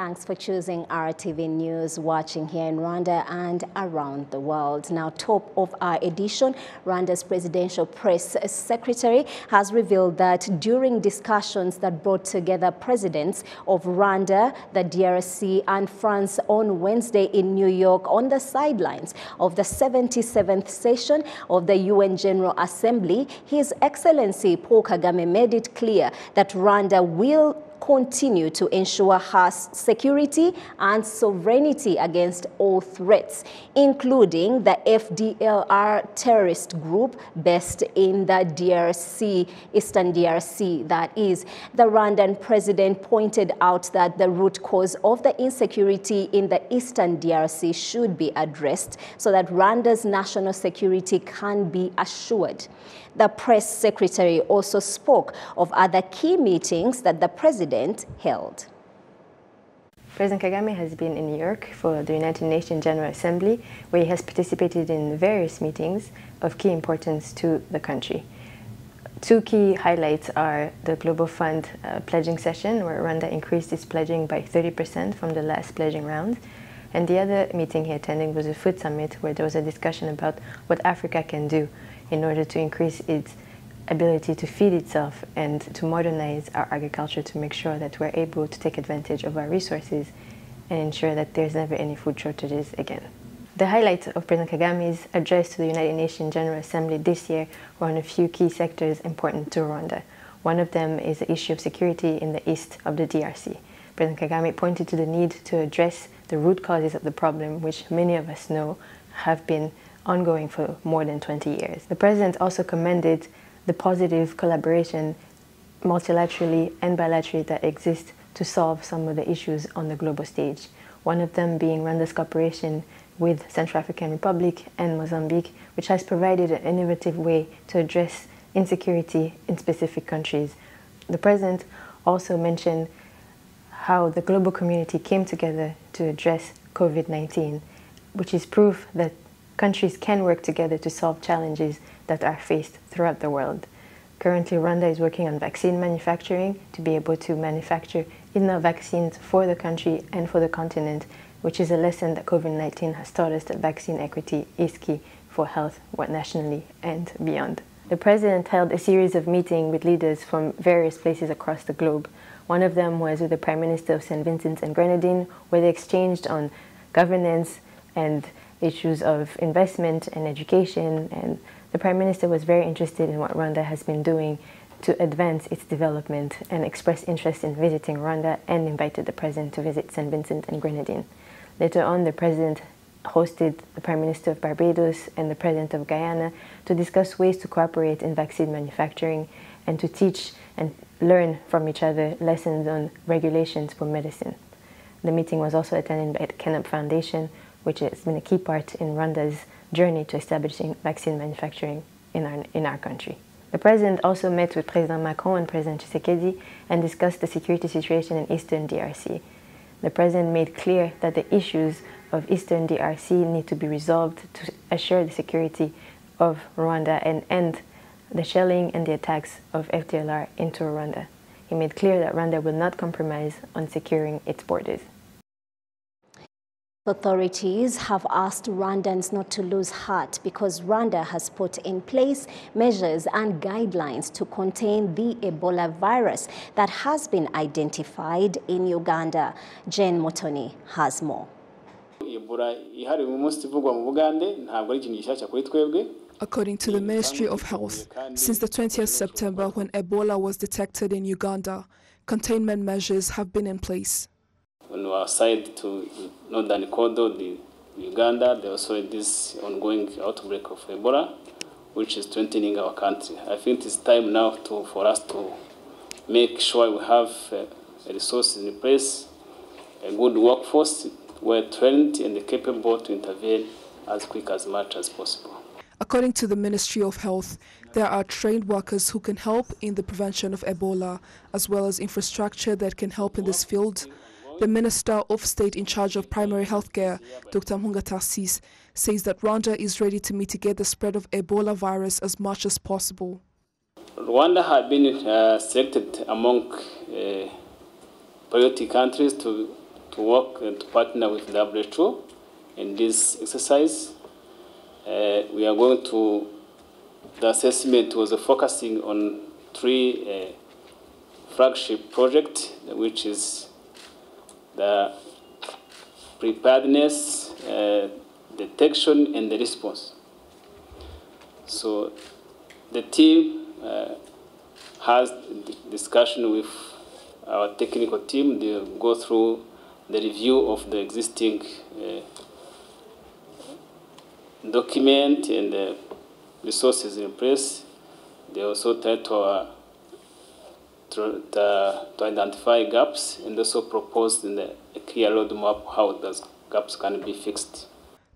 Thanks for choosing RTV News, watching here in Rwanda and around the world. Now, top of our edition, Rwanda's presidential press secretary has revealed that during discussions that brought together presidents of Rwanda, the DRC and France on Wednesday in New York on the sidelines of the 77th session of the UN General Assembly, His Excellency Paul Kagame made it clear that Rwanda will continue to ensure her security and sovereignty against all threats, including the FDLR terrorist group based in the DRC, Eastern DRC, that is. The Rwandan president pointed out that the root cause of the insecurity in the Eastern DRC should be addressed so that Rwanda's national security can be assured. The press secretary also spoke of other key meetings that the president held. President Kagame has been in New York for the United Nations General Assembly, where he has participated in various meetings of key importance to the country. Two key highlights are the Global Fund pledging session, where Rwanda increased its pledging by 30% from the last pledging round. And the other meeting he attended was a food summit, where there was a discussion about what Africa can do in order to increase its ability to feed itself and to modernize our agriculture to make sure that we're able to take advantage of our resources and ensure that there's never any food shortages again. The highlight of President Kagame's address to the United Nations General Assembly this year were on a few key sectors important to Rwanda. One of them is the issue of security in the east of the DRC. President Kagame pointed to the need to address the root causes of the problem, which many of us know have been ongoing for more than 20 years. The president also commended the positive collaboration multilaterally and bilaterally that exists to solve some of the issues on the global stage. One of them being Rwanda's cooperation with Central African Republic and Mozambique, which has provided an innovative way to address insecurity in specific countries. The president also mentioned how the global community came together to address COVID-19, which is proof that countries can work together to solve challenges that are faced throughout the world. Currently, Rwanda is working on vaccine manufacturing to be able to manufacture enough vaccines for the country and for the continent, which is a lesson that COVID-19 has taught us, that vaccine equity is key for health, nationally and beyond. The president held a series of meetings with leaders from various places across the globe. One of them was with the Prime Minister of St. Vincent and Grenadines, where they exchanged on governance and issues of investment and education, and the Prime Minister was very interested in what Rwanda has been doing to advance its development and expressed interest in visiting Rwanda and invited the President to visit St. Vincent and Grenadines. Later on, the President hosted the Prime Minister of Barbados and the President of Guyana to discuss ways to cooperate in vaccine manufacturing and to teach and learn from each other lessons on regulations for medicine. The meeting was also attended by the Kenap Foundation, which has been a key part in Rwanda's journey to establishing vaccine manufacturing in our country. The President also met with President Macron and President Tshisekedi and discussed the security situation in Eastern DRC. The President made clear that the issues of Eastern DRC need to be resolved to assure the security of Rwanda and end the shelling and the attacks of FDLR into Rwanda. He made clear that Rwanda will not compromise on securing its borders. Authorities have asked Rwandans not to lose heart because Rwanda has put in place measures and guidelines to contain the Ebola virus that has been identified in Uganda. Jane Motoni has more. According to the Ministry of Health, since the 20th September when Ebola was detected in Uganda, containment measures have been in place. On our side to northern corridor, Uganda, there also this ongoing outbreak of Ebola, which is threatening our country. I think it's time now for us to make sure we have resources in place, a good workforce, well trained and capable to intervene as quick as much as possible. According to the Ministry of Health, there are trained workers who can help in the prevention of Ebola, as well as infrastructure that can help in this field. The Minister of State in charge of primary health care, Dr. Mpunga Tarsis, says that Rwanda is ready to mitigate the spread of Ebola virus as much as possible. Rwanda had been selected among priority countries to work and to partner with WHO in this exercise. We are going to, the assessment was focusing on 3 flagship projects, which is the preparedness, detection, and the response. So the team has discussion with our technical team. They go through the review of the existing document and the resources in place. They also try to identify gaps and also propose in a clear roadmap how those gaps can be fixed.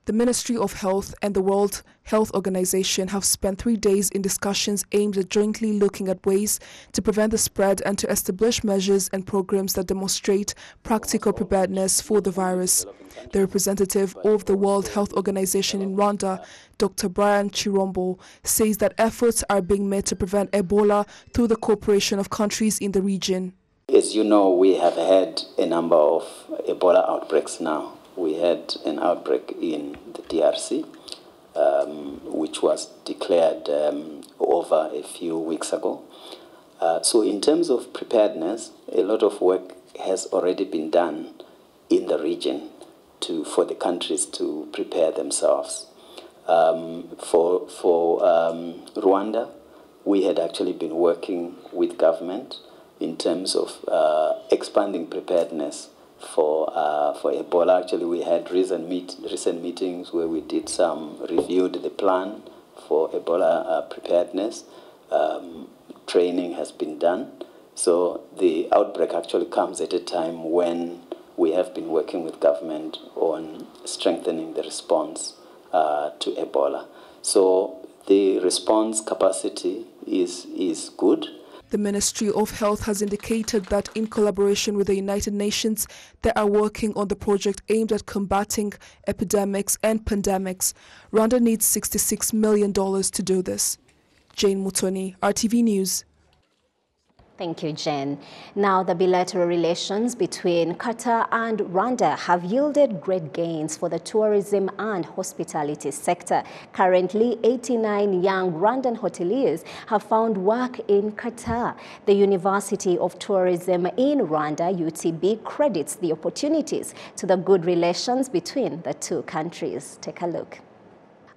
The Ministry of Health and the World Health Organization have spent 3 days in discussions aimed at jointly looking at ways to prevent the spread and to establish measures and programs that demonstrate practical preparedness for the virus. The representative of the World Health Organization in Rwanda, Dr. Brian Chirombo, says that efforts are being made to prevent Ebola through the cooperation of countries in the region. As you know, we have had a number of Ebola outbreaks now. We had an outbreak in the DRC, which was declared over a few weeks ago. So in terms of preparedness, a lot of work has already been done in the region for the countries to prepare themselves. For Rwanda, we had actually been working with government in terms of expanding preparedness for Ebola. Actually, we had recent meetings where we did reviewed the plan for Ebola preparedness. Training has been done. So the outbreak actually comes at a time when we have been working with government on strengthening the response to Ebola. So the response capacity is good. The Ministry of Health has indicated that in collaboration with the United Nations, they are working on the project aimed at combating epidemics and pandemics. Rwanda needs $66 million to do this. Jane Mutoni, RTV News. Thank you, Jen. Now, the bilateral relations between Qatar and Rwanda have yielded great gains for the tourism and hospitality sector. Currently, 89 young Rwandan hoteliers have found work in Qatar. The University of Tourism in Rwanda, UTB, credits the opportunities to the good relations between the two countries. Take a look.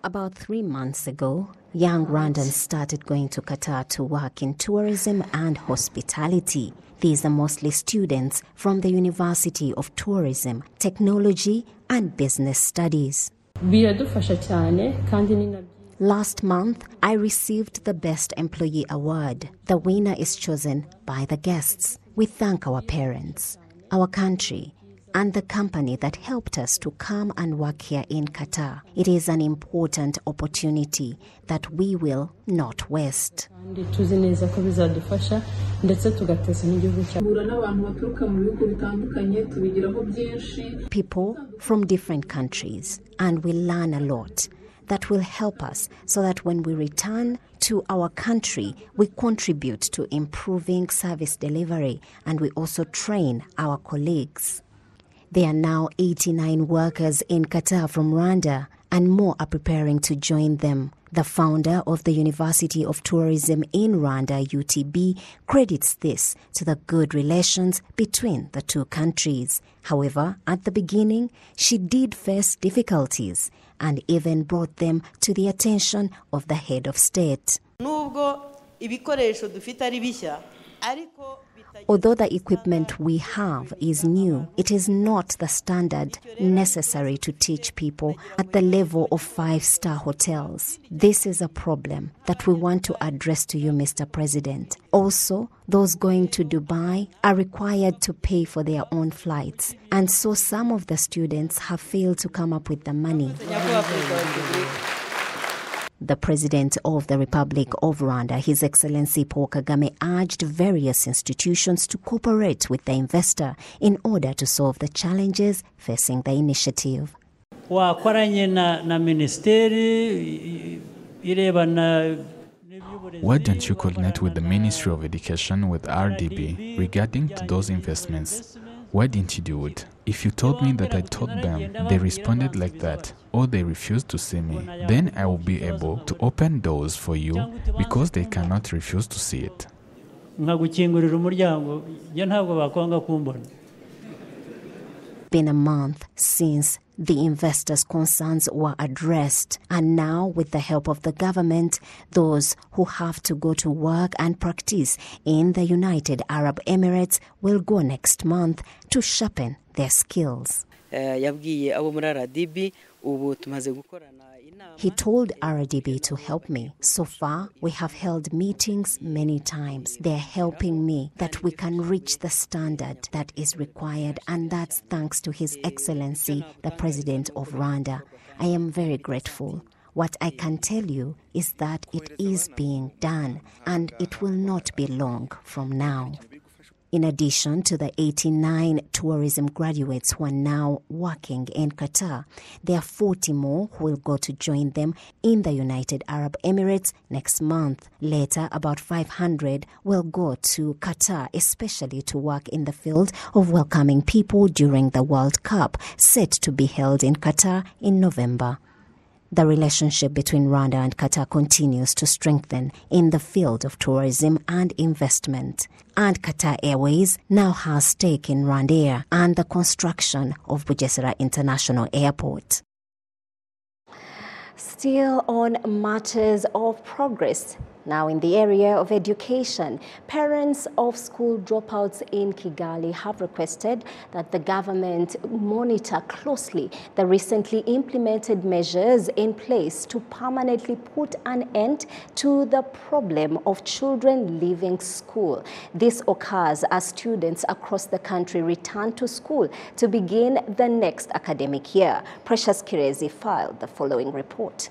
About 3 months ago, young Rwandans started going to Qatar to work in tourism and hospitality. These are mostly students from the University of Tourism, Technology and Business Studies. Last month, I received the Best Employee Award. The winner is chosen by the guests. We thank our parents, our country, and the company that helped us to come and work here in Qatar. It is an important opportunity that we will not waste. People from different countries, and we learn a lot that will help us so that when we return to our country, we contribute to improving service delivery, and we also train our colleagues. There are now 89 workers in Qatar from Rwanda, and more are preparing to join them. The founder of the University of Tourism in Rwanda, UTB, credits this to the good relations between the two countries. However, at the beginning, she did face difficulties and even brought them to the attention of the head of state. Although the equipment we have is new, it is not the standard necessary to teach people at the level of 5-star hotels. This is a problem that we want to address to you, Mr. President. Also, those going to Dubai are required to pay for their own flights, and so some of the students have failed to come up with the money. The President of the Republic of Rwanda, His Excellency Paul Kagame, urged various institutions to cooperate with the investor in order to solve the challenges facing the initiative. Why don't you coordinate with the Ministry of Education with RDB regarding to those investments? Why didn't you do it? If you told me that I told them, they responded like that, or they refused to see me, then I will be able to open doors for you because they cannot refuse to see it. Been a month since the investors' concerns were addressed, and now with the help of the government, those who have to go to work and practice in the United Arab Emirates will go next month to sharpen their skills. He told RDB to help me. So far, we have held meetings many times. They're helping me that we can reach the standard that is required, and that's thanks to His Excellency, the President of Rwanda. I am very grateful. What I can tell you is that it is being done, and it will not be long from now. In addition to the 89 tourism graduates who are now working in Qatar, there are 40 more who will go to join them in the United Arab Emirates next month. Later, about 500 will go to Qatar, especially to work in the field of welcoming people during the World Cup, set to be held in Qatar in November. The relationship between Rwanda and Qatar continues to strengthen in the field of tourism and investment. And Qatar Airways now has stake in Rwandair and the construction of Bugesera International Airport. Still on matters of progress, now in the area of education, parents of school dropouts in Kigali have requested that the government monitor closely the recently implemented measures in place to permanently put an end to the problem of children leaving school. This occurs as students across the country return to school to begin the next academic year. Precious Kirezi filed the following report.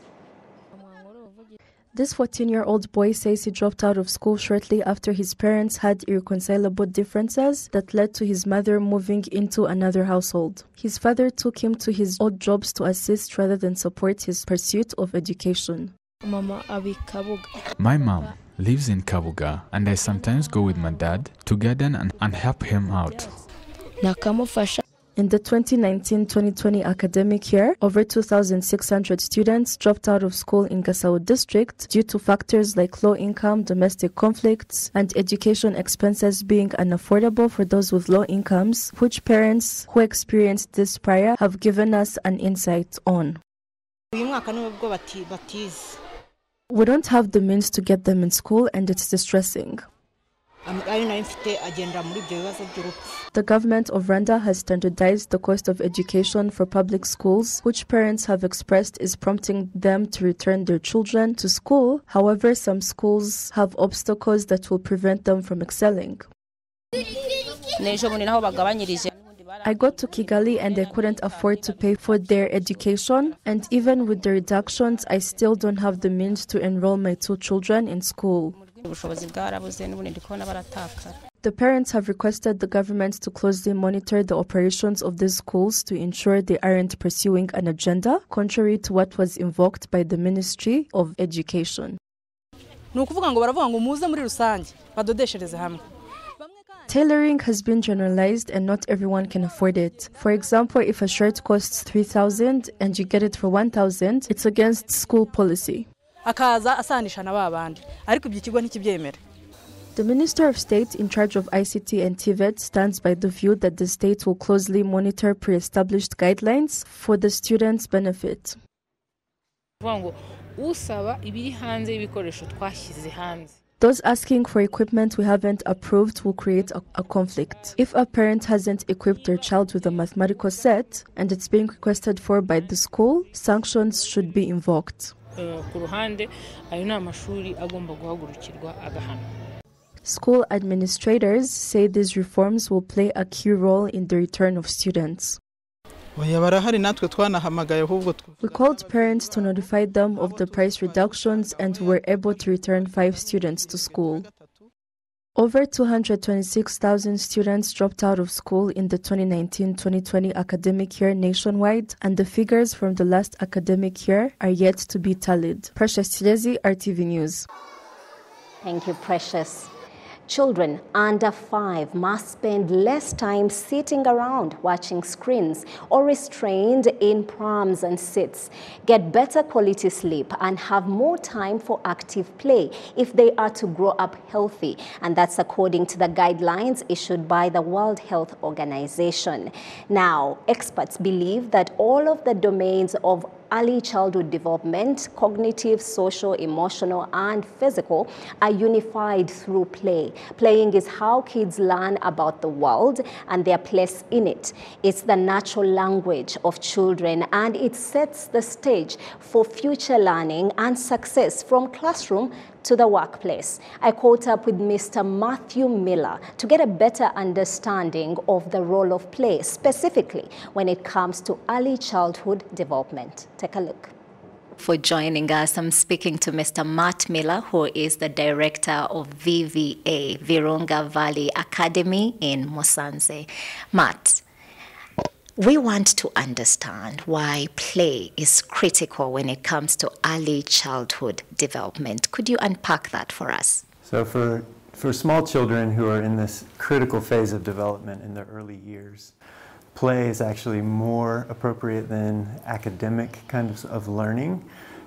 This 14-year-old boy says he dropped out of school shortly after his parents had irreconcilable differences that led to his mother moving into another household. His father took him to his odd jobs to assist rather than support his pursuit of education. My mom lives in Kabuga, and I sometimes go with my dad to garden and help him out. In the 2019-2020 academic year, over 2,600 students dropped out of school in Gasau district due to factors like low income, domestic conflicts, and education expenses being unaffordable for those with low incomes, which parents who experienced this prior have given us an insight on. We don't have the means to get them in school, and it's distressing. The government of Rwanda has standardized the cost of education for public schools, which parents have expressed is prompting them to return their children to school. However, some schools have obstacles that will prevent them from excelling. I got to Kigali and I couldn't afford to pay for their education, and even with the reductions, I still don't have the means to enroll my 2 children in school. The parents have requested the government to closely monitor the operations of these schools to ensure they aren't pursuing an agenda contrary to what was invoked by the Ministry of Education. Tailoring has been generalized and not everyone can afford it. For example, if a shirt costs 3,000 and you get it for 1,000, it's against school policy. The Minister of State in charge of ICT and TVET stands by the view that the state will closely monitor pre-established guidelines for the students' benefit. Those asking for equipment we haven't approved will create a conflict. If a parent hasn't equipped their child with a mathematical set and it's being requested for by the school, sanctions should be invoked. School administrators say these reforms will play a key role in the return of students. We called parents to notify them of the price reductions and were able to return 5 students to school. Over 226,000 students dropped out of school in the 2019-2020 academic year nationwide, and the figures from the last academic year are yet to be tallied. Precious Tirezi, RTV News. Thank you, Precious. Children under 5 must spend less time sitting around watching screens or restrained in prams and seats, get better quality sleep, and have more time for active play if they are to grow up healthy. And that's according to the guidelines issued by the World Health Organization. Now, experts believe that all of the domains of early childhood development, cognitive, social, emotional, and physical, are unified through play. Playing is how kids learn about the world and their place in it. It's the natural language of children, and it sets the stage for future learning and success from classroom to the workplace. I caught up with Mr. Matthew Miller to get a better understanding of the role of play, specifically when it comes to early childhood development. Take a look. For joining us, I'm speaking to Mr. Matt Miller, who is the director of VVA, Virunga Valley Academy in Musanze. Matt, we want to understand why play is critical when it comes to early childhood development. Could you unpack that for us? So for small children who are in this critical phase of development in their early years, play is actually more appropriate than academic kinds of learning.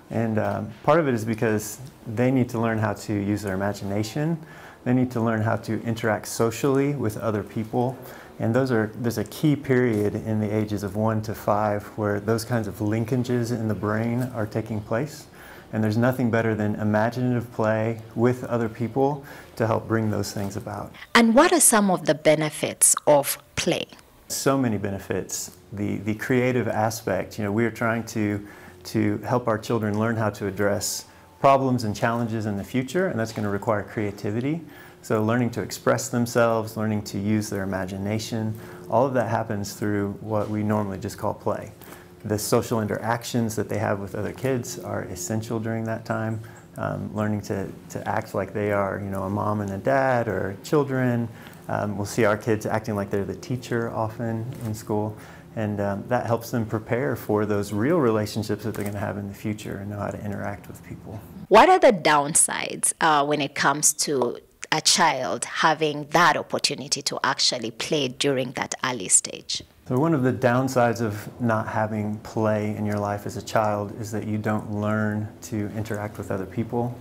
And part of it is because they need to learn how to use their imagination. They need to learn how to interact socially with other people. And there's a key period in the ages of 1 to 5 where those kinds of linkages in the brain are taking place. And there's nothing better than imaginative play with other people to help bring those things about. And what are some of the benefits of play? So many benefits. The creative aspect, we're trying to help our children learn how to address problems and challenges in the future, and that's going to require creativity. So learning to express themselves, learning to use their imagination, all of that happens through what we normally just call play. The social interactions that they have with other kids are essential during that time. Learning to act like they are, a mom and a dad or children. We'll see our kids acting like they're the teacher often in school. And that helps them prepare for those real relationships that they're going to have in the future and know how to interact with people. What are the downsides when it comes to a child having that opportunity to actually play during that early stage? So one of the downsides of not having play in your life as a child is that you don't learn to interact with other people.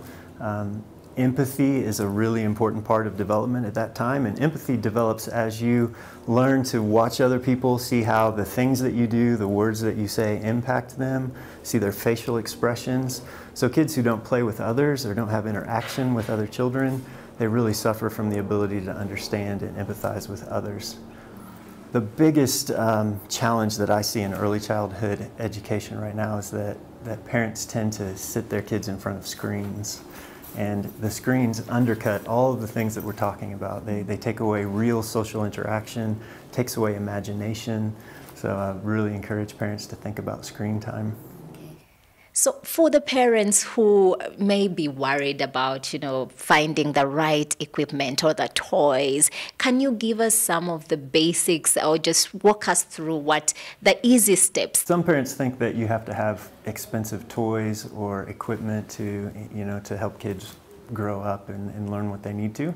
Empathy is a really important part of development at that time, and empathy develops as you learn to watch other people, see how the things that you do, the words that you say impact them, see their facial expressions. So kids who don't play with others or don't have interaction with other children, they really suffer from the ability to understand and empathize with others. The biggest challenge that I see in early childhood education right now is that parents tend to sit their kids in front of screens. And the screens undercut all of the things that we're talking about. They take away real social interaction, takes away imagination. So I really encourage parents to think about screen time. So for the parents who may be worried about, finding the right equipment or the toys, can you give us some of the basics or just walk us through what the easy steps? Some parents think that you have to have expensive toys or equipment to help kids grow up and learn what they need to.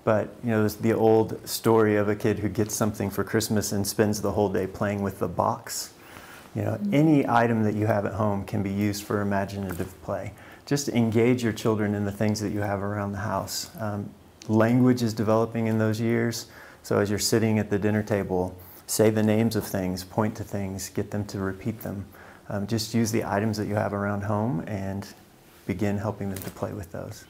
But, there's the old story of a kid who gets something for Christmas and spends the whole day playing with the box. Any item that you have at home can be used for imaginative play. Just engage your children in the things that you have around the house. Language is developing in those years, so as you're sitting at the dinner table, say the names of things, point to things, get them to repeat them. Just use the items that you have around home and begin helping them to play with those.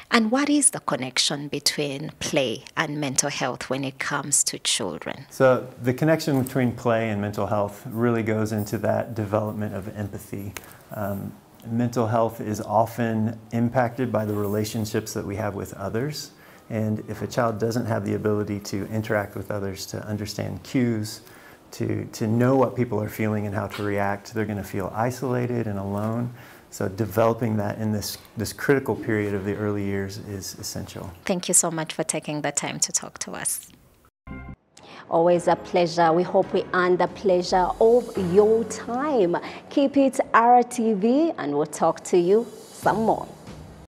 And what is the connection between play and mental health when it comes to children? So the connection between play and mental health really goes into that development of empathy. Mental health is often impacted by the relationships that we have with others. And if a child doesn't have the ability to interact with others, to understand cues, to know what people are feeling and how to react, they're going to feel isolated and alone. So developing that in this critical period of the early years is essential. Thank you so much for taking the time to talk to us. Always a pleasure. We hope we earn the pleasure of your time. Keep it RTV, and we'll talk to you some more.